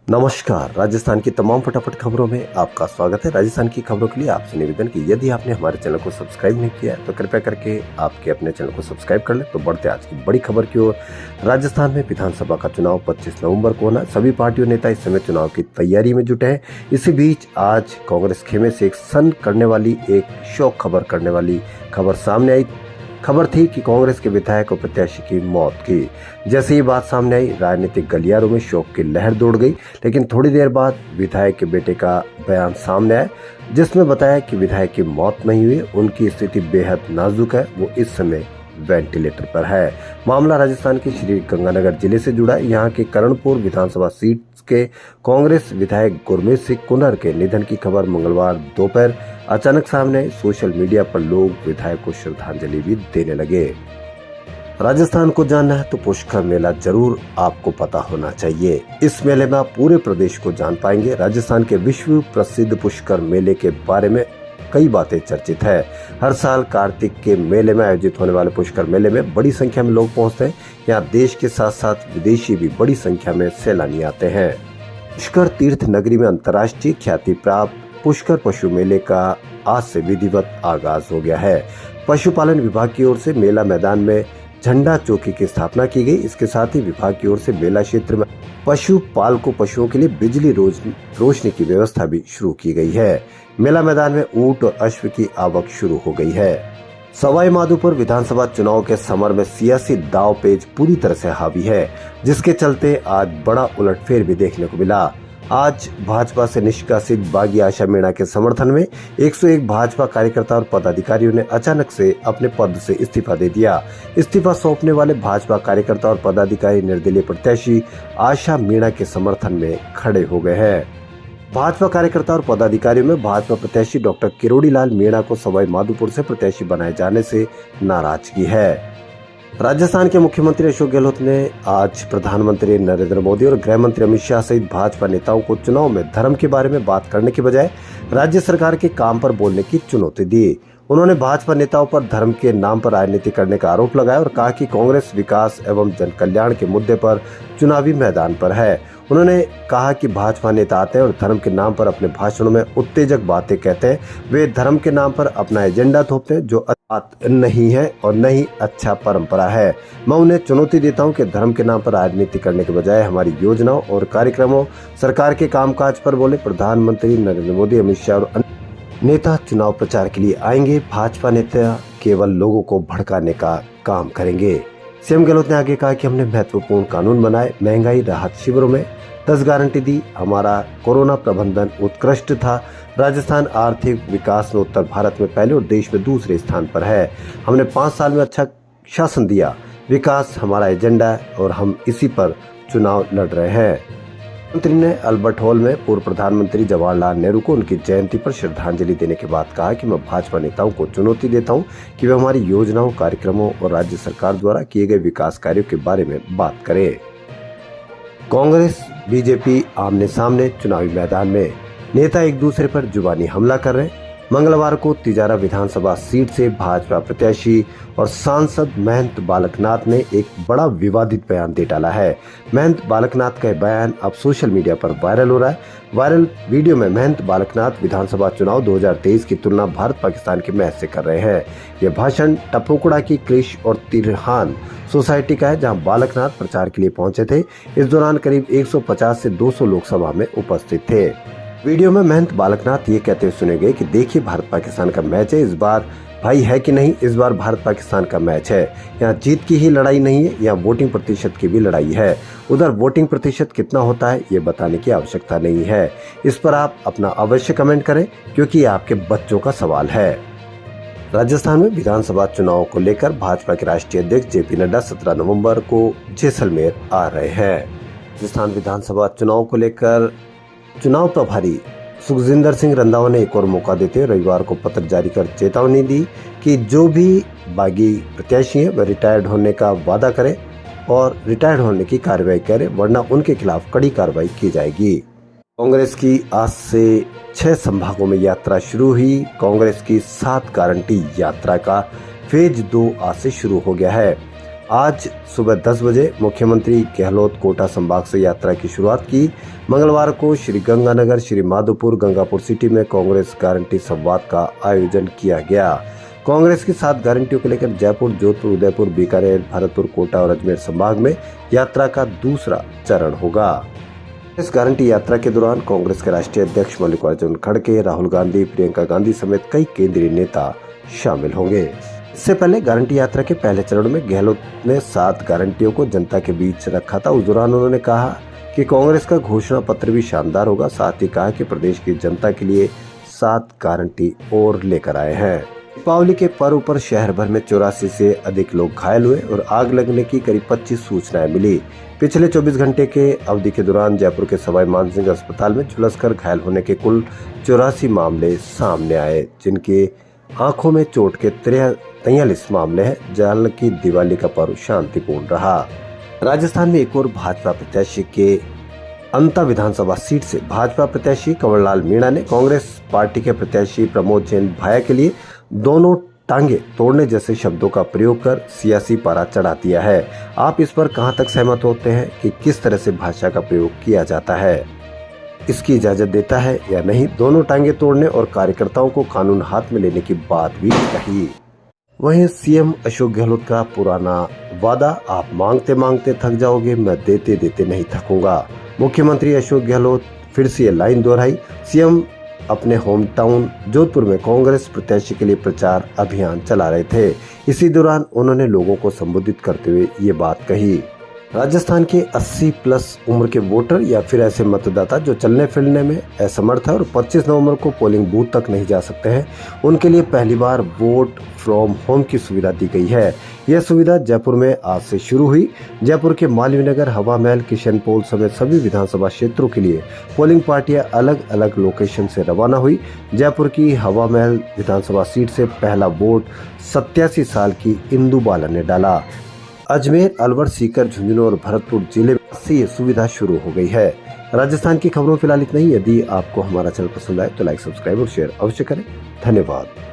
नमस्कार। राजस्थान की तमाम फटाफट खबरों में आपका स्वागत है। राजस्थान की खबरों के लिए आपसे निवेदन कि यदि आपने हमारे चैनल को सब्सक्राइब नहीं किया है तो कृपया करके आपके अपने चैनल को सब्सक्राइब कर लें। तो बढ़ते आज की बड़ी खबर की ओर। राजस्थान में विधानसभा का चुनाव 25 नवंबर को होना। सभी पार्टियों नेता इस समय चुनाव की तैयारी में जुटे हैं। इसी बीच आज कांग्रेस खेमे से एक सन करने वाली, एक शौक खबर करने वाली खबर सामने आई। खबर थी कि कांग्रेस के विधायक और प्रत्याशी की मौत की। जैसे ये बात सामने आई, राजनीतिक गलियारों में शोक की लहर दौड़ गई। लेकिन थोड़ी देर बाद विधायक के बेटे का बयान सामने आया, जिसमें बताया कि विधायक की मौत नहीं हुई, उनकी स्थिति बेहद नाजुक है, वो इस समय वेंटिलेटर पर है। मामला राजस्थान के श्री गंगानगर जिले से जुड़ा है। यहाँ के करणपुर विधानसभा सीट के कांग्रेस विधायक गुरमीत सिंह कुनर के निधन की खबर मंगलवार दोपहर अचानक सामने आई। सोशल मीडिया पर लोग विधायक को श्रद्धांजलि भी देने लगे। राजस्थान को जानना है तो पुष्कर मेला जरूर आपको पता होना चाहिए। इस मेले में आप पूरे प्रदेश को जान पाएंगे। राजस्थान के विश्व प्रसिद्ध पुष्कर मेले के बारे में कई बातें चर्चित है। हर साल कार्तिक के मेले में आयोजित होने वाले पुष्कर मेले में बड़ी संख्या में लोग पहुंचते हैं। यहाँ देश के साथ साथ विदेशी भी बड़ी संख्या में सैलानी आते हैं। पुष्कर तीर्थ नगरी में अंतर्राष्ट्रीय ख्याति प्राप्त पुष्कर पशु मेले का आज से विधिवत आगाज हो गया है। पशुपालन विभाग की ओर से मेला मैदान में झंडा चौकी की स्थापना की गई। इसके साथ ही विभाग की ओर से मेला क्षेत्र में पशुपालकों पशुओं के लिए बिजली रोशनी की व्यवस्था भी शुरू की गई है। मेला मैदान में ऊंट और अश्व की आवक शुरू हो गई है। सवाई माधोपुर विधानसभा चुनाव के समर में सियासी दांवपेच पूरी तरह से हावी है, जिसके चलते आज बड़ा उलटफेर भी देखने को मिला। आज भाजपा से निष्कासित बागी आशा मीणा के समर्थन में 101 भाजपा कार्यकर्ता और पदाधिकारियों ने अचानक से अपने पद से इस्तीफा दे दिया। इस्तीफा सौंपने वाले भाजपा कार्यकर्ता और पदाधिकारी निर्दलीय प्रत्याशी आशा मीणा के समर्थन में खड़े हो गए हैं। भाजपा कार्यकर्ता और पदाधिकारियों में भाजपा प्रत्याशी डॉक्टर किरोड़ी लाल मीणा को सवाई माधोपुर से प्रत्याशी बनाए जाने से नाराजगी है। राजस्थान के मुख्यमंत्री अशोक गहलोत ने आज प्रधानमंत्री नरेंद्र मोदी और गृह मंत्री अमित शाह सहित भाजपा नेताओं को चुनाव में धर्म के बारे में बात करने के बजाय राज्य सरकार के काम पर बोलने की चुनौती दी। उन्होंने भाजपा नेताओं पर धर्म के नाम पर राजनीति करने का आरोप लगाया और कहा कि कांग्रेस विकास एवं जन कल्याण के मुद्दे पर चुनावी मैदान पर है। उन्होंने कहा कि भाजपा नेता आते हैं और धर्म के नाम पर अपने भाषणों में उत्तेजक बातें कहते हैं। वे धर्म के नाम पर अपना एजेंडा थोपते हैं, जो बात नहीं है और न ही अच्छा परंपरा है। मैं उन्हें चुनौती देता हूं कि धर्म के नाम पर राजनीति करने के बजाय हमारी योजनाओं और कार्यक्रमों, सरकार के कामकाज पर बोले। प्रधानमंत्री नरेंद्र मोदी, अमित शाह और अन्य नेता चुनाव प्रचार के लिए आएंगे। भाजपा नेता केवल लोगों को भड़काने का काम करेंगे। सीएम गहलोत ने आगे कहा कि हमने महत्वपूर्ण कानून बनाए, महंगाई राहत शिविरों में 10 गारंटी दी, हमारा कोरोना प्रबंधन उत्कृष्ट था। राजस्थान आर्थिक विकास में उत्तर भारत में पहले और देश में दूसरे स्थान पर है। हमने 5 साल में अच्छा शासन दिया। विकास हमारा एजेंडा है और हम इसी पर चुनाव लड़ रहे हैं। मंत्री ने अल्बर्ट हॉल में पूर्व प्रधानमंत्री जवाहरलाल नेहरू को उनकी जयंती पर श्रद्धांजलि देने के बाद कहा कि मैं भाजपा नेताओं को चुनौती देता हूं कि वे हमारी योजनाओं, कार्यक्रमों और राज्य सरकार द्वारा किए गए विकास कार्यों के बारे में बात करें। कांग्रेस बीजेपी आमने सामने चुनावी मैदान में, नेता एक दूसरे पर जुबानी हमला कर रहे हैं। मंगलवार को तिजारा विधानसभा सीट से भाजपा प्रत्याशी और सांसद महंत बालकनाथ ने एक बड़ा विवादित बयान दे डाला है। महंत बालकनाथ का बयान अब सोशल मीडिया पर वायरल हो रहा है। वायरल वीडियो में महंत बालकनाथ विधानसभा चुनाव 2023 की तुलना भारत पाकिस्तान के मैच से कर रहे हैं। यह भाषण टपुकुड़ा की क्रिश और तिरहान सोसाइटी का है, जहां बालकनाथ प्रचार के लिए पहुंचे थे। इस दौरान करीब 150 से 200 लोग सभा में उपस्थित थे। वीडियो में महंत बालकनाथ ये कहते हुए सुने गए कि देखिए, भारत पाकिस्तान का मैच है, इस बार भाई है कि नहीं, इस बार भारत पाकिस्तान का मैच है। यहाँ जीत की ही लड़ाई नहीं है, यहाँ वोटिंग प्रतिशत की भी लड़ाई है। उधर वोटिंग प्रतिशत कितना होता है ये बताने की आवश्यकता नहीं है। इस पर आप अपना अवश्य कमेंट करें, क्योंकि ये आपके बच्चों का सवाल है। राजस्थान में विधानसभा चुनाव को लेकर भाजपा के राष्ट्रीय अध्यक्ष जेपी नड्डा 17 नवंबर को जैसलमेर आ रहे हैं। राजस्थान विधानसभा चुनाव को लेकर चुनाव प्रभारी सुखजिंदर सिंह रंधावा ने एक और मौका देते हुए रविवार को पत्र जारी कर चेतावनी दी कि जो भी बागी प्रत्याशी हैं वह रिटायर्ड होने का वादा करें और रिटायर्ड होने की कार्रवाई करें, वरना उनके खिलाफ कड़ी कार्रवाई की जाएगी। कांग्रेस की आज से 6 संभागों में यात्रा शुरू हुई। कांग्रेस की 7 गारंटी यात्रा का फेज 2 आज से शुरू हो गया है। आज सुबह 10 बजे मुख्यमंत्री गहलोत कोटा संभाग से यात्रा की शुरुआत की। मंगलवार को श्री गंगानगर, श्री माधोपुर, गंगापुर सिटी में कांग्रेस गारंटी संवाद का आयोजन किया गया। कांग्रेस की 7 गारंटियों को लेकर जयपुर, जोधपुर, उदयपुर, बीकानेर, भरतपुर, कोटा और अजमेर संभाग में यात्रा का दूसरा चरण होगा। इस गारंटी यात्रा के दौरान कांग्रेस के राष्ट्रीय अध्यक्ष मल्लिकार्जुन खड़गे, राहुल गांधी, प्रियंका गांधी समेत कई केंद्रीय नेता शामिल होंगे। इससे पहले गारंटी यात्रा के पहले चरण में गहलोत ने 7 गारंटियों को जनता के बीच रखा था। उस दौरान उन्होंने कहा कि कांग्रेस का घोषणा पत्र भी शानदार होगा। साथ ही कहा कि प्रदेश की जनता के लिए 7 गारंटी और लेकर आए हैं। दीपावली के पर्व पर शहर भर में 84 से अधिक लोग घायल हुए और आग लगने की करीब 25 सूचनाएं मिली। पिछले 24 घंटे के अवधि के दौरान जयपुर के सवाई मानसिंह अस्पताल में झुलसकर घायल होने के कुल 84 मामले सामने आए, जिनके आंखों में चोट के 43 मामले हैं। जबकि दिवाली का पर्व शांतिपूर्ण रहा। राजस्थान में एक और भाजपा प्रत्याशी के अंता विधानसभा सीट से भाजपा प्रत्याशी कंवरलाल मीणा ने कांग्रेस पार्टी के प्रत्याशी प्रमोद जैन भाया के लिए दोनों टांगे तोड़ने जैसे शब्दों का प्रयोग कर सियासी पारा चढ़ा दिया है। आप इस पर कहां तक सहमत होते हैं कि किस तरह से भाषा का प्रयोग किया जाता है? इसकी इजाजत देता है या नहीं? दोनों टांगे तोड़ने और कार्यकर्ताओं को कानून हाथ में लेने की बात भी कही। वहीं सीएम अशोक गहलोत का पुराना वादा, आप मांगते मांगते थक जाओगे, मैं देते देते नहीं थकूंगा। मुख्यमंत्री अशोक गहलोत फिर से ये लाइन दोहराई। सीएम अपने होम टाउन जोधपुर में कांग्रेस प्रत्याशी के लिए प्रचार अभियान चला रहे थे। इसी दौरान उन्होंने लोगों को संबोधित करते हुए ये बात कही। राजस्थान के 80 प्लस उम्र के वोटर या फिर ऐसे मतदाता जो चलने फिरने में असमर्थ है और 25 नवंबर को पोलिंग बूथ तक नहीं जा सकते हैं, उनके लिए पहली बार वोट फ्रॉम होम की सुविधा दी गई है। यह सुविधा जयपुर में आज से शुरू हुई। जयपुर के मालवीय नगर, हवा महल, किशनपोल समेत सभी विधानसभा क्षेत्रों के लिए पोलिंग पार्टियां अलग अलग लोकेशन से रवाना हुई। जयपुर की हवा महल विधानसभा सीट से पहला वोट 87 साल की इंदु बाला ने डाला। अजमेर, अलवर, सीकर, झुंझुनू और भरतपुर जिले से ये सुविधा शुरू हो गई है। राजस्थान की खबरों फिलहाल इतना ही। यदि आपको हमारा चैनल पसंद आए तो लाइक, सब्सक्राइब और शेयर अवश्य करें। धन्यवाद।